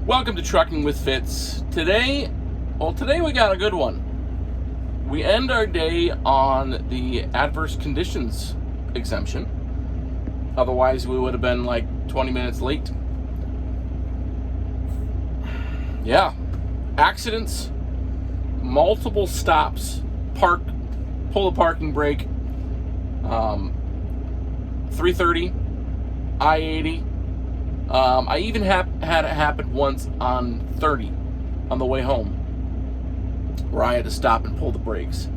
Welcome to Trucking with Fitz. Today we got a good one. We end our day on the adverse conditions exemption. Otherwise, we would have been like 20 minutes late. Yeah. Accidents, multiple stops, pull the parking brake, 330, I-80. I even had it happen once on 30 on the way home, where I had to stop and pull the brakes.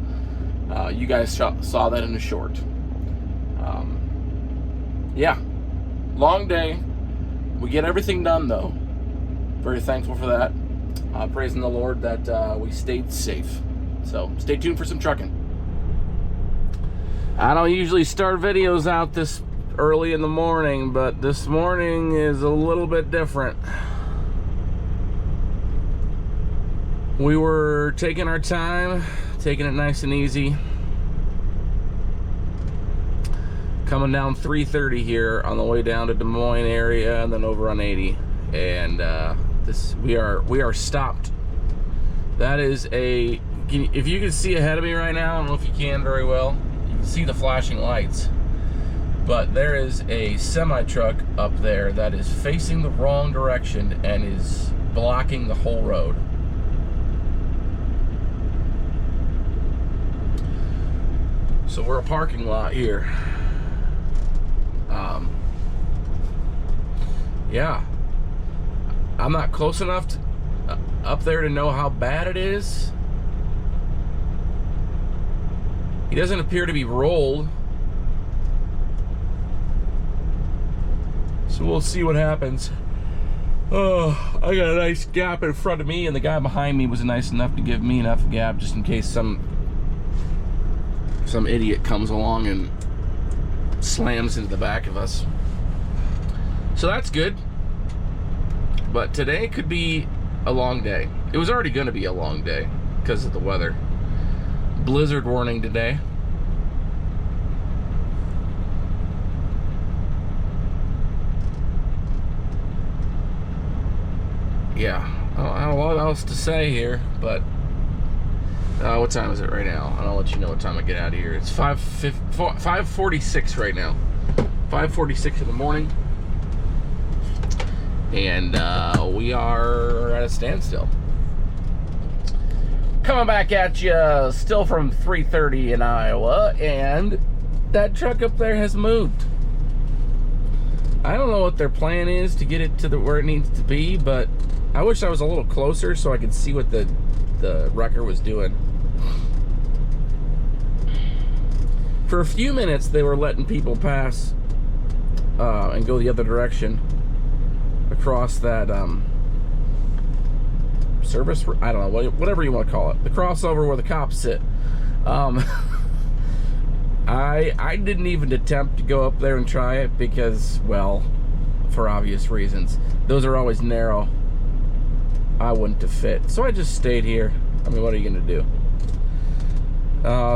You guys saw that in the short. Yeah, long day. We get everything done though. Very thankful for that. Praising the Lord that we stayed safe. So stay tuned for some trucking. I don't usually start videos out this early in the morning, but this morning is a little bit different. We were taking our time, taking it nice and easy, coming down 330 here on the way down to Des Moines area and then over on 80, and we are stopped. That is if you can see ahead of me right now, I don't know if you can very well, you can see the flashing lights. But there is a semi-truck up there that is facing the wrong direction and is blocking the whole road. So we're a parking lot here. Yeah. I'm not close enough up there to know how bad it is. He doesn't appear to be rolled. So we'll see what happens. Oh, I got a nice gap in front of me, and the guy behind me was nice enough to give me enough gap just in case some idiot comes along and slams into the back of us. So that's good. But today could be a long day. It was already going to be a long day because of the weather. Blizzard warning today. Yeah, I don't have a lot else to say here, but what time is it right now? And I'll let you know what time I get out of here. It's 5:46 right now. 5:46 in the morning. And we are at a standstill. Coming back at you, still from 330 in Iowa, and that truck up there has moved. I don't know what their plan is to get it to where it needs to be, but I wish I was a little closer so I could see what the wrecker was doing. For a few minutes, they were letting people pass and go the other direction across that service. I don't know, whatever you want to call it. The crossover where the cops sit. I didn't even attempt to go up there and try it because, well, for obvious reasons. Those are always narrow. I wouldn't have fit. So I just stayed here. I mean, what are you going to do?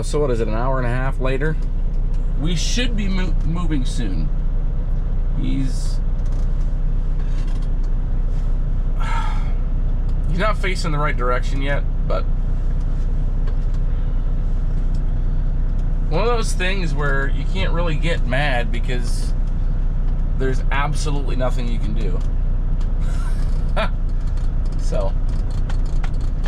So what is it, an hour and a half later? We should be moving soon. He's not facing the right direction yet, but one of those things where you can't really get mad because there's absolutely nothing you can do. So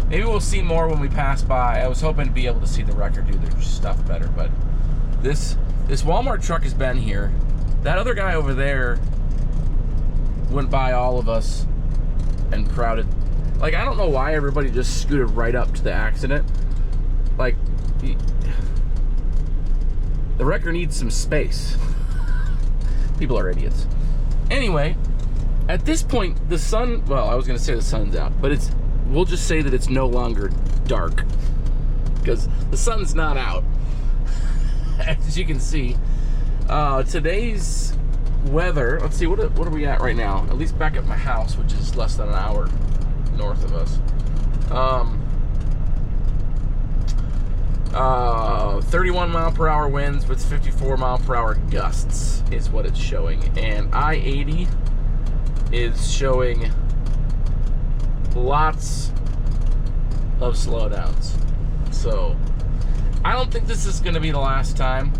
maybe we'll see more when we pass by. I was hoping to be able to see the wrecker do their stuff better, but this Walmart truck has been here. That other guy over there went by all of us and crowded. Like, I don't know why everybody just scooted right up to the accident. Like, the wrecker needs some space. People are idiots. Anyway, at this point, the sun, well, I was going to say the sun's out, but we'll just say that it's no longer dark because the sun's not out. As you can see, today's weather, let's see, what are we at right now? At least back at my house, which is less than an hour north of us. 31 mile per hour winds with 54 mile per hour gusts is what it's showing. And I-80 is showing lots of slowdowns. So I don't think this is going to be the last time.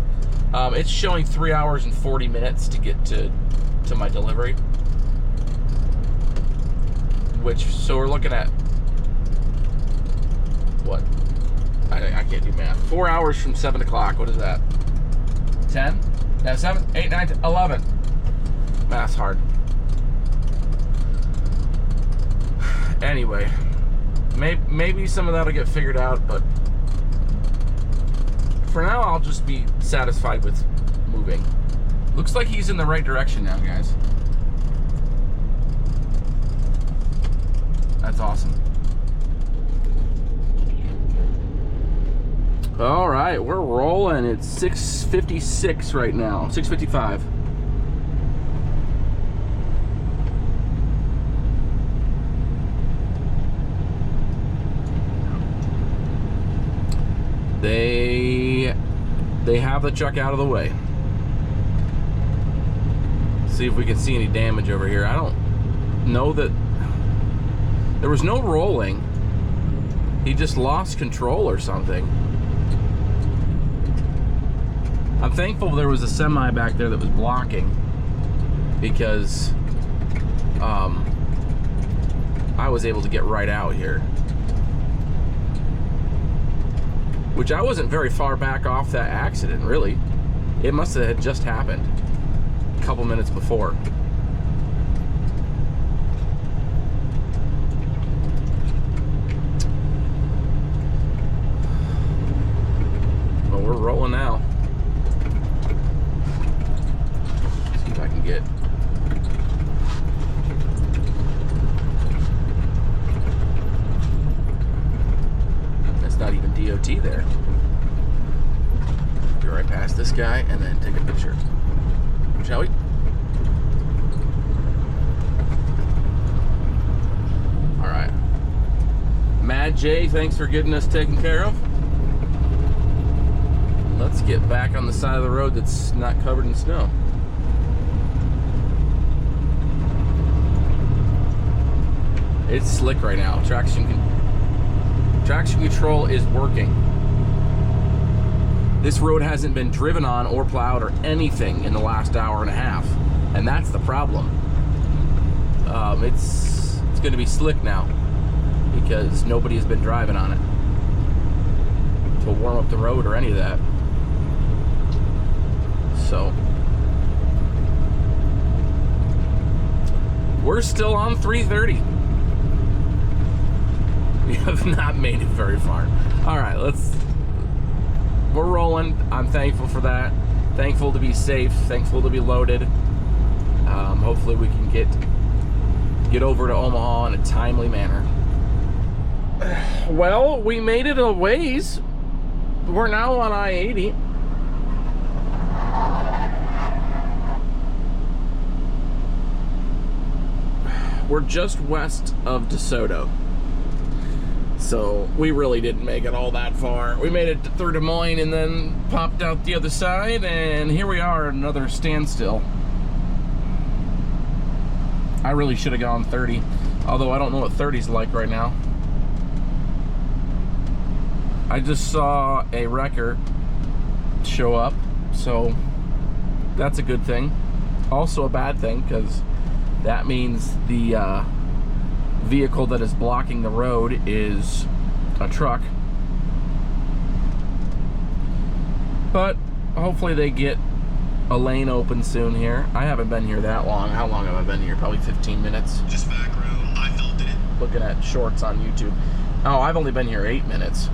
It's showing 3 hours and 40 minutes to get to my delivery. So we're looking at what? I can't do math. 4 hours from 7 o'clock. What is that? 10? Yeah, 7, 8, 9, 10, 11. Math's hard. Anyway, maybe some of that'll get figured out, but for now I'll just be satisfied with moving. Looks like he's in the right direction now, guys. That's awesome. All right, we're rolling. It's 6:56 right now, 6:55. They have the truck out of the way. See if we can see any damage over here. I don't know that there was no rolling. He just lost control or something. I'm thankful there was a semi back there that was blocking, because I was able to get right out here. Which I wasn't very far back off that accident, really. It must have had just happened a couple minutes before. Well, we're rolling now. See if I can get... Not even DOT there. Go right past this guy and then take a picture. Shall we? All right. Mad J, thanks for getting us taken care of. Let's get back on the side of the road that's not covered in snow. It's slick right now. Traction control is working. This road hasn't been driven on or plowed or anything in the last hour and a half, and that's the problem. It's going to be slick now because nobody has been driving on it to warm up the road or any of that. So we're still on 330. We have not made it very far. All right, we're rolling. I'm thankful for that. Thankful to be safe. Thankful to be loaded. Hopefully we can get over to Omaha in a timely manner. Well, we made it a ways. We're now on I-80. We're just west of DeSoto. So we really didn't make it all that far. We made it through Des Moines and then popped out the other side, and here we are at another standstill. I really should have gone 30, although I don't know what 30's like right now. I just saw a wrecker show up, so that's a good thing. Also a bad thing, because that means the vehicle that is blocking the road is a truck. But hopefully they get a lane open soon here. I haven't been here that long. How long have I been here? Probably 15 minutes. Just back row. I felt it. Looking at shorts on YouTube. Oh, I've only been here 8 minutes.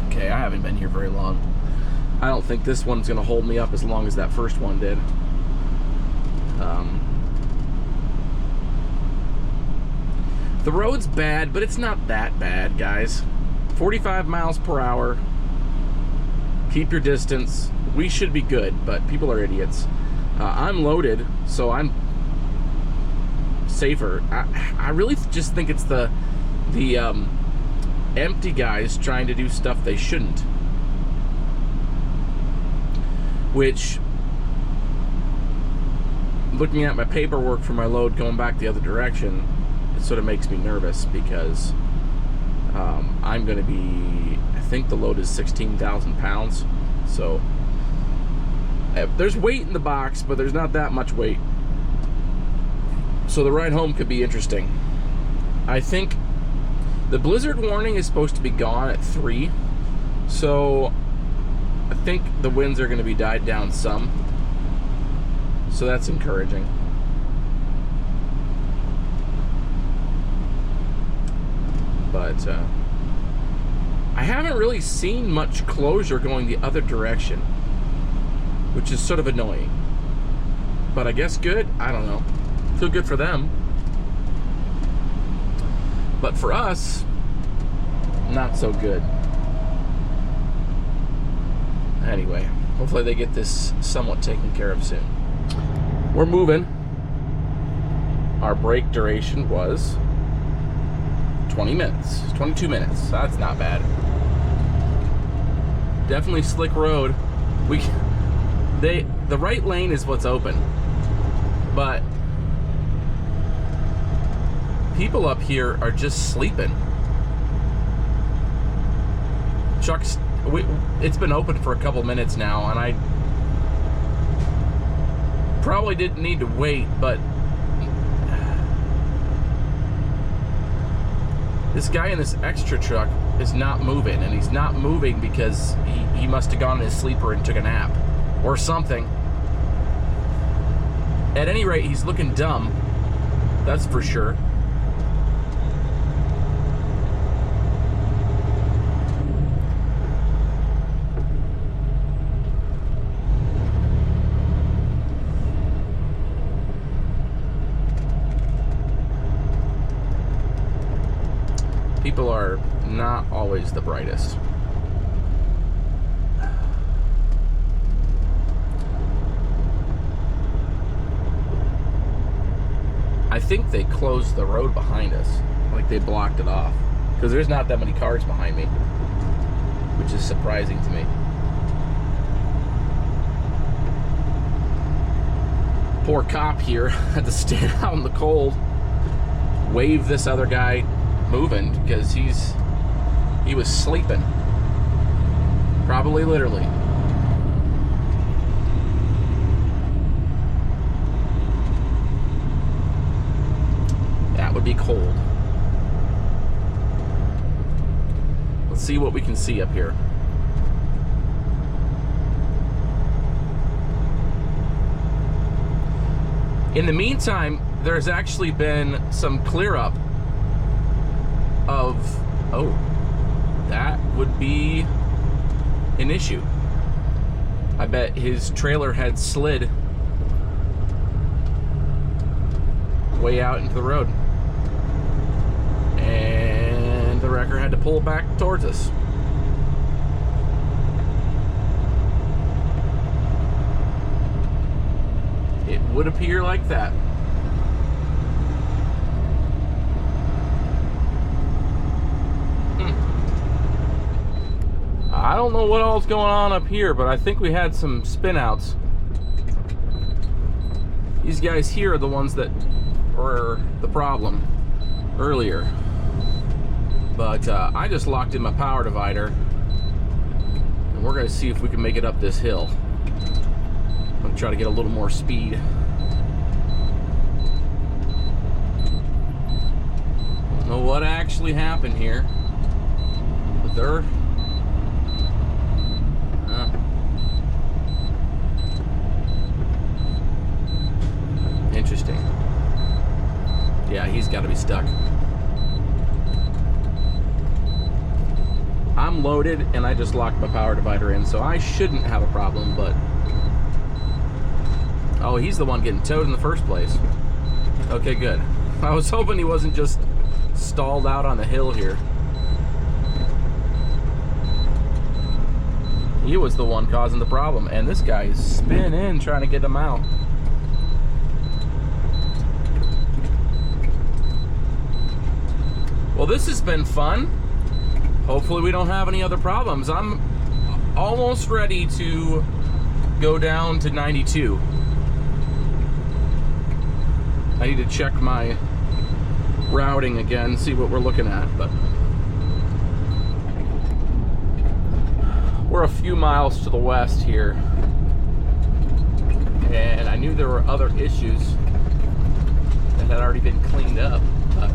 Okay, I haven't been here very long. I don't think this one's gonna hold me up as long as that first one did. The road's bad, but it's not that bad, guys. 45 miles per hour. Keep your distance. We should be good, but people are idiots. I'm loaded, so I'm safer. I really just think it's the empty guys trying to do stuff they shouldn't. Which, looking at my paperwork for my load going back the other direction, it sort of makes me nervous because I'm going to be, I think the load is 16,000 pounds. So there's weight in the box, but there's not that much weight. So the ride home could be interesting. I think the blizzard warning is supposed to be gone at 3. So I think the winds are going to be died down some. So that's encouraging. But I haven't really seen much closure going the other direction, which is sort of annoying. But I guess good. I don't know. Feel good for them. But for us, not so good. Anyway, hopefully they get this somewhat taken care of soon. We're moving. Our break duration was 20 minutes, 22 minutes. That's not bad. Definitely slick road. The right lane is what's open, but people up here are just sleeping. It's been open for a couple minutes now, and I probably didn't need to wait, but this guy in this extra truck is not moving, and he's not moving because he must have gone in his sleeper and took a nap or something. At any rate, he's looking dumb, that's for sure. People are not always the brightest. I think they closed the road behind us, like they blocked it off, because there's not that many cars behind me, which is surprising to me. Poor cop here had to stand out in the cold, wave this other guy moving because he was sleeping, probably literally. That would be cold. Let's see what we can see up here. In the meantime, there's actually been some clear up of, oh, that would be an issue. I bet his trailer had slid way out into the road, and the wrecker had to pull back towards us. It would appear like that. I don't know what all's going on up here, but I think we had some spin outs. These guys here are the ones that were the problem earlier. But I just locked in my power divider, and we're gonna see if we can make it up this hill. I'm gonna try to get a little more speed. Don't know what actually happened here, but they're interesting. Yeah, he's got to be stuck. I'm loaded and I just locked my power divider in, so I shouldn't have a problem, but oh, he's the one getting towed in the first place. Okay, good. I was hoping he wasn't just stalled out on the hill here. He was the one causing the problem, and this guy is spinning trying to get him out. Well, this has been fun. Hopefully we don't have any other problems. I'm almost ready to go down to 92. I need to check my routing again, see what we're looking at, but we're a few miles to the west here, and I knew there were other issues that had already been cleaned up, but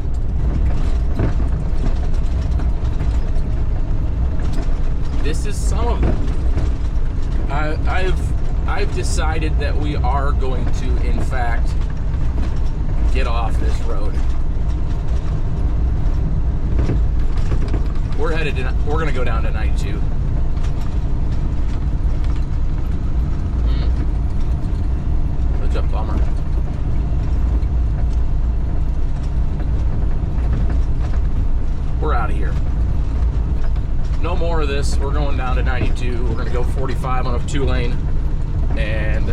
this is some of them. I've decided that we are going to, in fact, get off this road. We're gonna go down to 92. Such a bummer. We're out of here. No more of this. We're going down to 92. We're gonna go 45 on a 2-lane and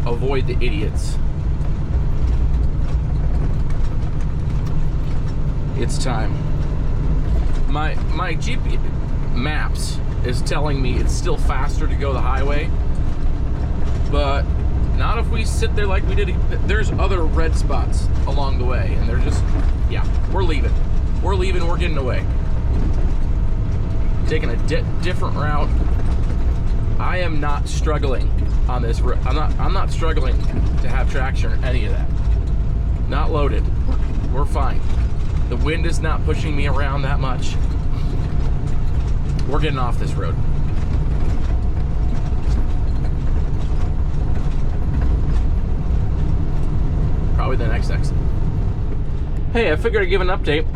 avoid the idiots. It's time. My GPS maps is telling me it's still faster to go the highway, but not if we sit there like we did. There's other red spots along the way, and they're just, yeah, we're leaving. We're leaving, we're getting away. Taking a different route. I am not struggling on this route. I'm not struggling to have traction or any of that. Not loaded. We're fine. The wind is not pushing me around that much. We're getting off this road. Probably the next exit. Hey, I figured I'd give an update.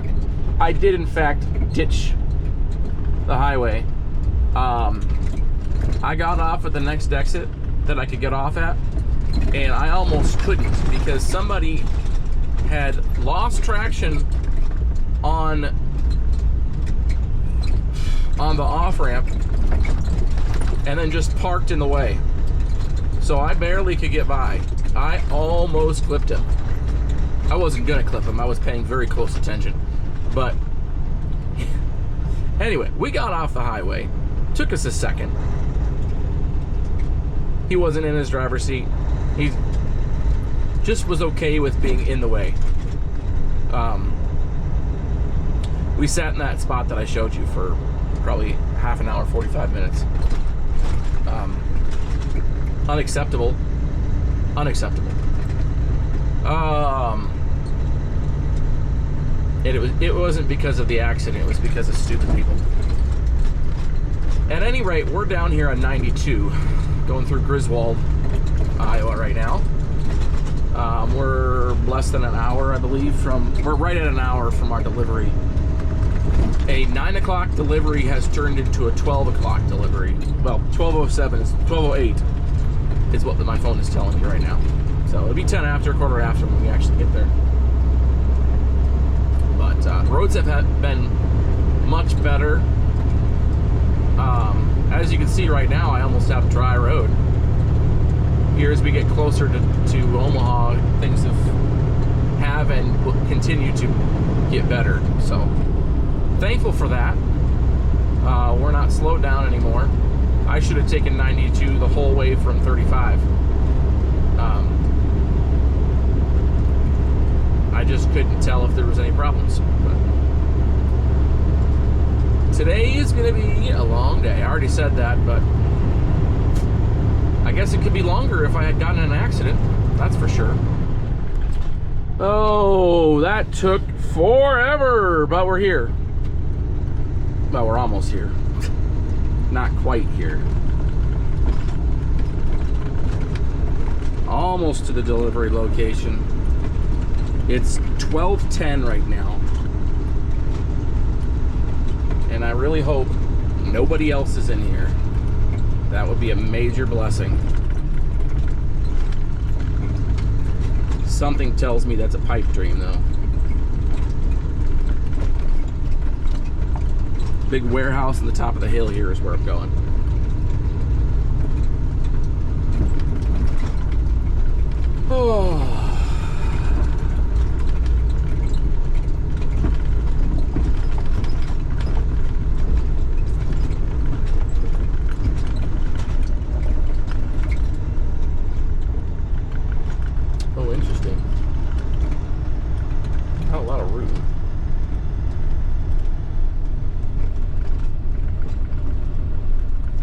I did, in fact, ditch the highway. I got off at the next exit that I could get off at, and I almost couldn't because somebody had lost traction on the off-ramp and then just parked in the way. So I barely could get by. I almost clipped him. I wasn't gonna clip him. I was paying very close attention. But anyway, we got off the highway. Took us a second. He wasn't in his driver's seat. He just was okay with being in the way. We sat in that spot that I showed you for probably half an hour, 45 minutes. Unacceptable. Unacceptable. It wasn't because of the accident, it was because of stupid people. At any rate, we're down here on 92, going through Griswold, Iowa right now. We're less than an hour, I believe, we're right at an hour from our delivery. A 9 o'clock delivery has turned into a 12 o'clock delivery. Well, 12:07 is 12:08 is what my phone is telling me right now. So it'll be 10 after, quarter after when we actually get there. But roads have been much better. As you can see right now, I almost have dry road. Here as we get closer to Omaha, things have and will continue to get better. So thankful for that. We're not slowed down anymore. I should have taken 92 the whole way from 35. I just couldn't tell if there was any problems. But today is going to be a long day. I already said that, but I guess it could be longer if I had gotten in an accident. That's for sure. Oh, that took forever, but we're here. Well, we're almost here. Not quite here. Almost to the delivery location. It's 12:10 right now. And I really hope nobody else is in here. That would be a major blessing. Something tells me that's a pipe dream, though. Big warehouse on the top of the hill here is where I'm going. Oh. Not a lot of room.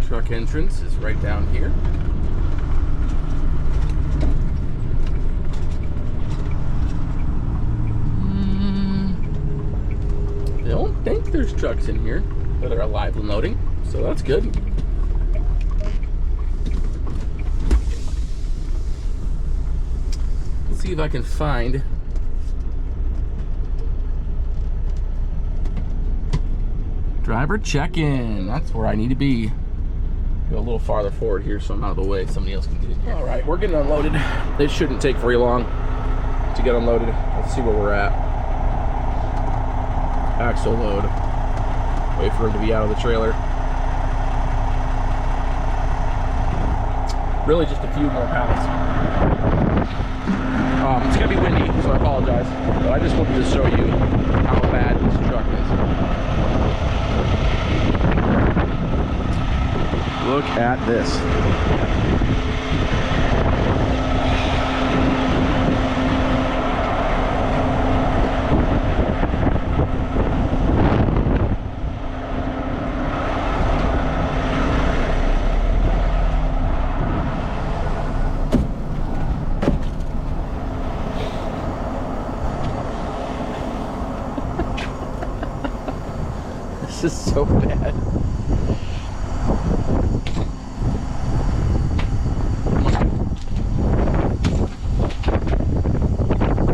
Truck entrance is right down here. I don't think there's trucks in here that are alive and loading, so that's good. Let's see if I can find driver check-in. That's where I need to be. Go a little farther forward here so I'm out of the way. Somebody else can get in here. All right, we're getting unloaded. It shouldn't take very long to get unloaded. Let's see where we're at. Axle load. Wait for him to be out of the trailer. Really just a few more pallets. It's gonna be windy, so I apologize. But I just wanted to show you how bad this truck is. Look at this. This is so bad.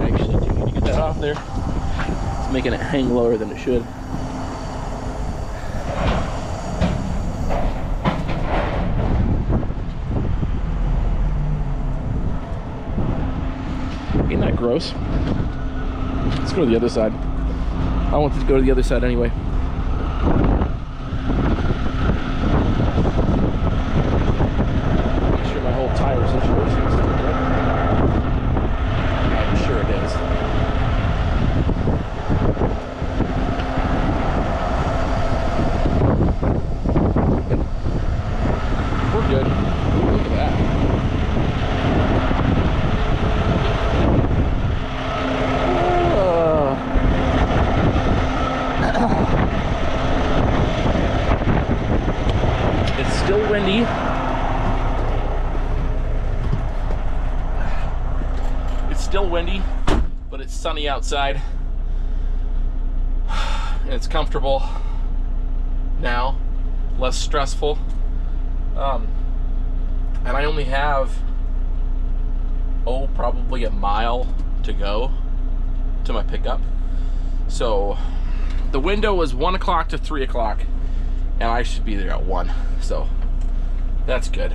Actually, do need to get that off there. It's making it hang lower than it should. Ain't that gross? Let's go to the other side. I want to go to the other side anyway. Make sure my whole tire situation is still good. I'm sure it is. We're good. Ooh, look at that. It's still windy. It's still windy, but it's sunny outside. And it's comfortable now, less stressful. And I only have, probably a mile to go to my pickup. So the window was 1 o'clock to 3 o'clock, and I should be there at 1. So that's good.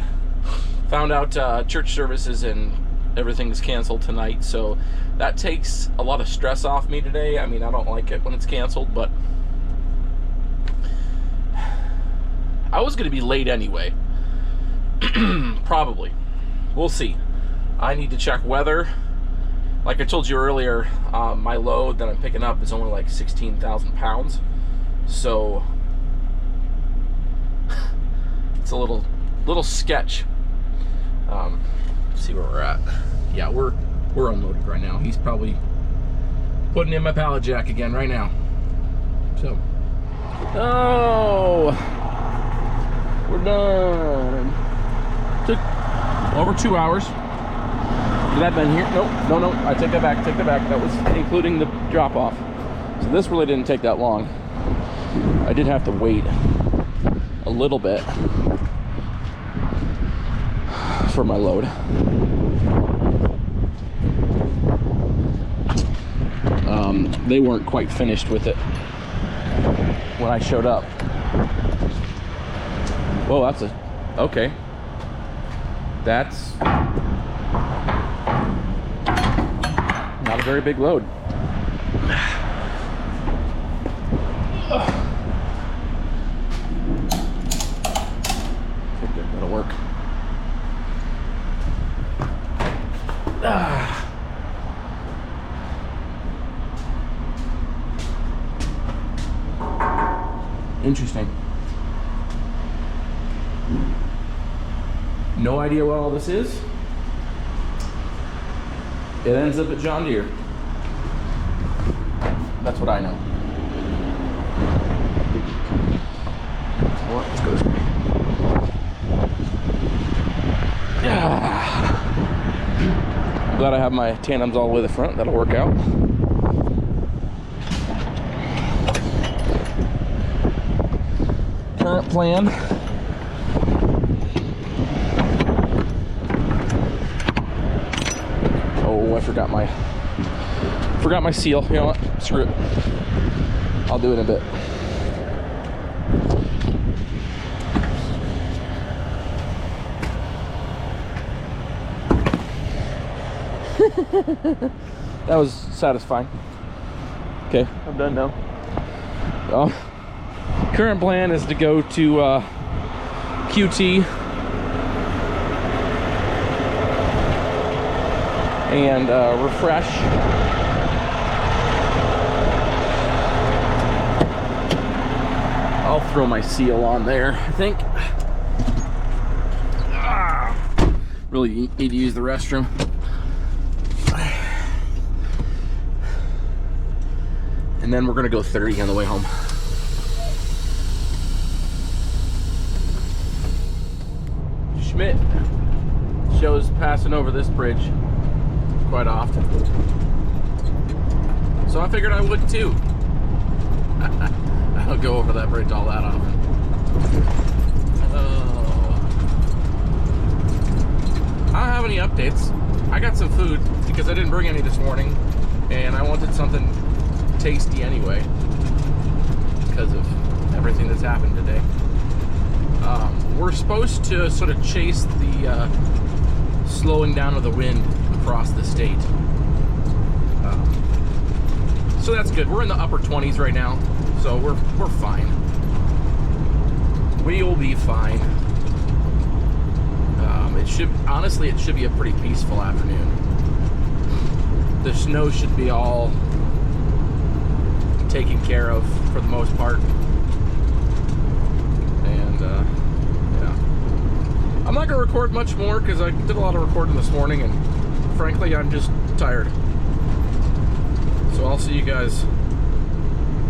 Found out church services and everything is canceled tonight, so that takes a lot of stress off me today. I mean, I don't like it when it's canceled, but I was going to be late anyway. Probably. We'll see. I need to check weather. Like I told you earlier, my load that I'm picking up is only like 16,000 pounds. So it's a little sketch. See where we're at. Yeah, we're unloaded right now. He's probably putting in my pallet jack again right now. So, oh, we're done. Took over 2 hours. Did that been here? Nope. No. I take that back. That was including the drop off. So this really didn't take that long. I did have to wait a little bit for my load. They weren't quite finished with it when I showed up. Whoa, okay. That's not a very big load. Okay, that'll work. Interesting. No idea what all this is. It ends up at John Deere. That's what I know. Well, let's go this way. Yeah. I'm glad I have my tandems all the way to the front. That'll work out. Current plan. Oh, I forgot my seal. You know what? Screw it. I'll do it in a bit. That was satisfying. Okay, I'm done now. Current plan is to go to QT and refresh. I'll throw my seal on there, I think. Really need to use the restroom. And then we're gonna go 30 on the way home. Schmidt shows passing over this bridge quite often. So I figured I would too. I don't go over that bridge all that often. I don't have any updates. I got some food because I didn't bring any this morning and I wanted something tasty anyway because of everything that's happened today. We're supposed to sort of chase the slowing down of the wind across the state. So that's good. We're in the upper 20s right now, so we're fine. We'll be fine. It should be a pretty peaceful afternoon. The snow should be all taken care of for the most part. And yeah, I'm not gonna record much more because I did a lot of recording this morning and frankly I'm just tired. So I'll see you guys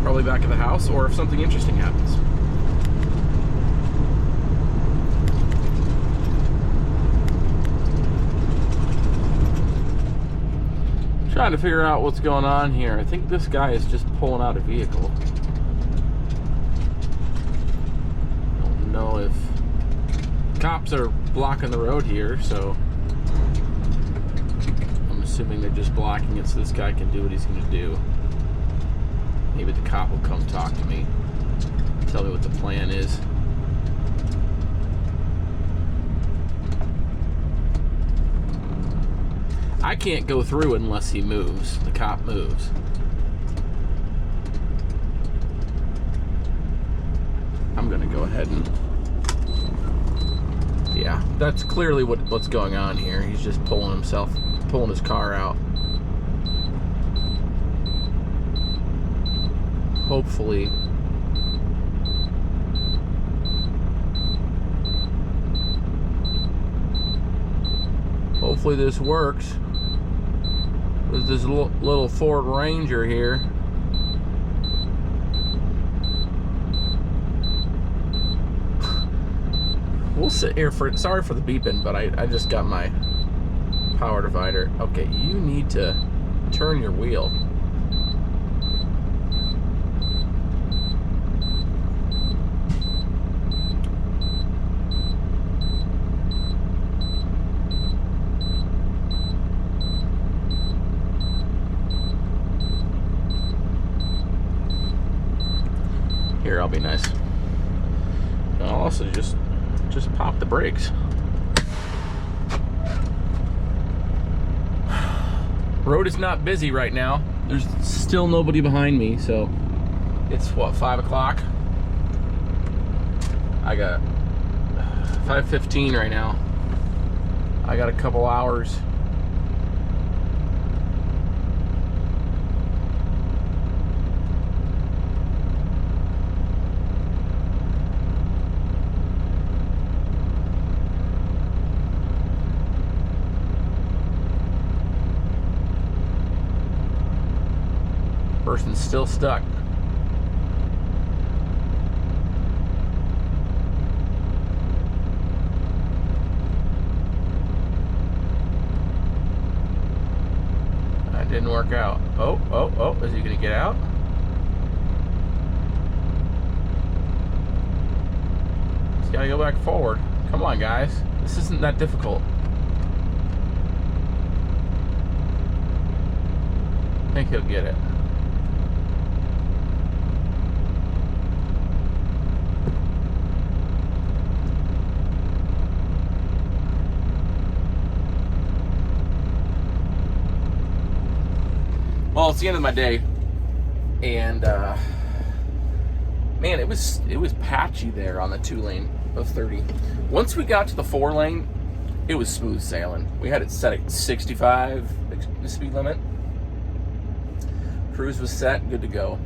probably back at the house or if something interesting happens. Trying to figure out what's going on here. I think this guy is just pulling out a vehicle. Don't know if cops are blocking the road here, so I'm assuming they're just blocking it so this guy can do what he's gonna do. Maybe the cop will come talk to me, tell me what the plan is. I can't go through unless he moves. The cop moves. I'm gonna go ahead and... Yeah, that's clearly what's going on here. He's just pulling his car out. Hopefully... Hopefully this works. There's this little Ford Ranger here. We'll sit here for... Sorry for the beeping, but I just got my power divider. Okay, you need to turn your wheel. Here, I'll be nice. I'll also just pop the brakes. Road is not busy right now. There's still nobody behind me, so it's what, 5 o'clock? I got 5:15 right now. I got a couple hours. Person's still stuck. That didn't work out. Oh, is he gonna get out? He's gotta go back forward. Come on, guys. This isn't that difficult. I think he'll get it. Well, it's the end of my day, and man, it was patchy there on the 2-lane of 30. Once we got to the 4-lane, it was smooth sailing. We had it set at 65, the speed limit. Cruise was set, good to go.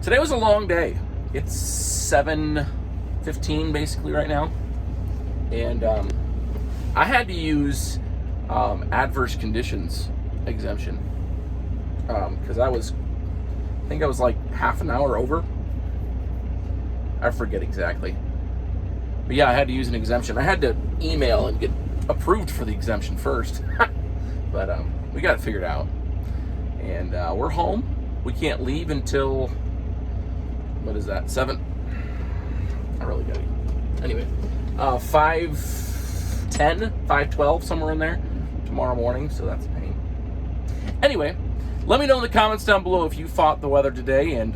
Today was a long day. It's 7:15 basically right now, and I had to use adverse conditions exemption because I think I was like half an hour over. I forget exactly, but yeah, I had to use an exemption. I had to email and get approved for the exemption first, but we got it figured out, and we're home. We can't leave until, what is that, 7? I really gotta, anyway, 5:10, 5:12, somewhere in there tomorrow morning, so that's a pain. Anyway, let me know in the comments down below if you fought the weather today, and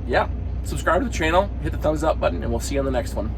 yeah, subscribe to the channel, hit the thumbs up button, and we'll see you on the next one.